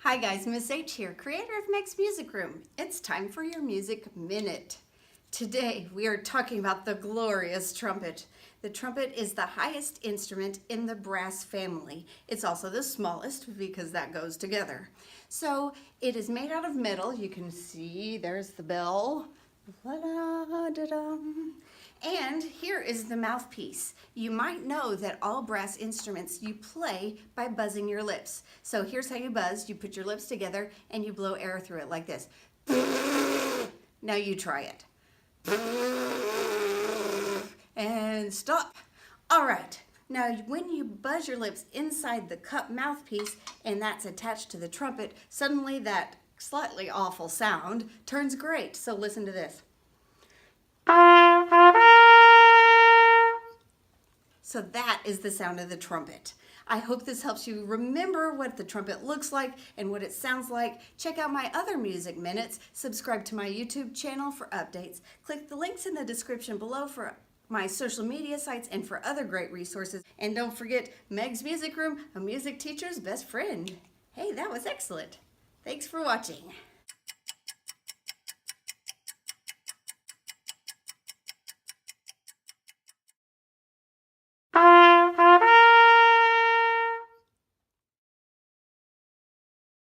Hi guys, Miss H here, creator of Meg's Music Room. It's time for your Music Minute. Today we are talking about the glorious trumpet. The trumpet is the highest instrument in the brass family. It's also the smallest because that goes together. So it is made out of metal. You can see there's the bell. And here is the mouthpiece. You might know that all brass instruments you play by buzzing your lips. So here's how you buzz. You put your lips together and you blow air through it like this. Now you try it. And stop. All right. Now when you buzz your lips inside the cup mouthpiece and that's attached to the trumpet, suddenly that slightly awful sound turns great. So listen to this. So that is the sound of the trumpet. I hope this helps you remember what the trumpet looks like and what it sounds like. Check out my other music minutes. Subscribe to my YouTube channel for updates. Click the links in the description below for my social media sites and for other great resources. And don't forget, Meg's Music Room, a music teacher's best friend. Hey, that was excellent. Thanks for watching.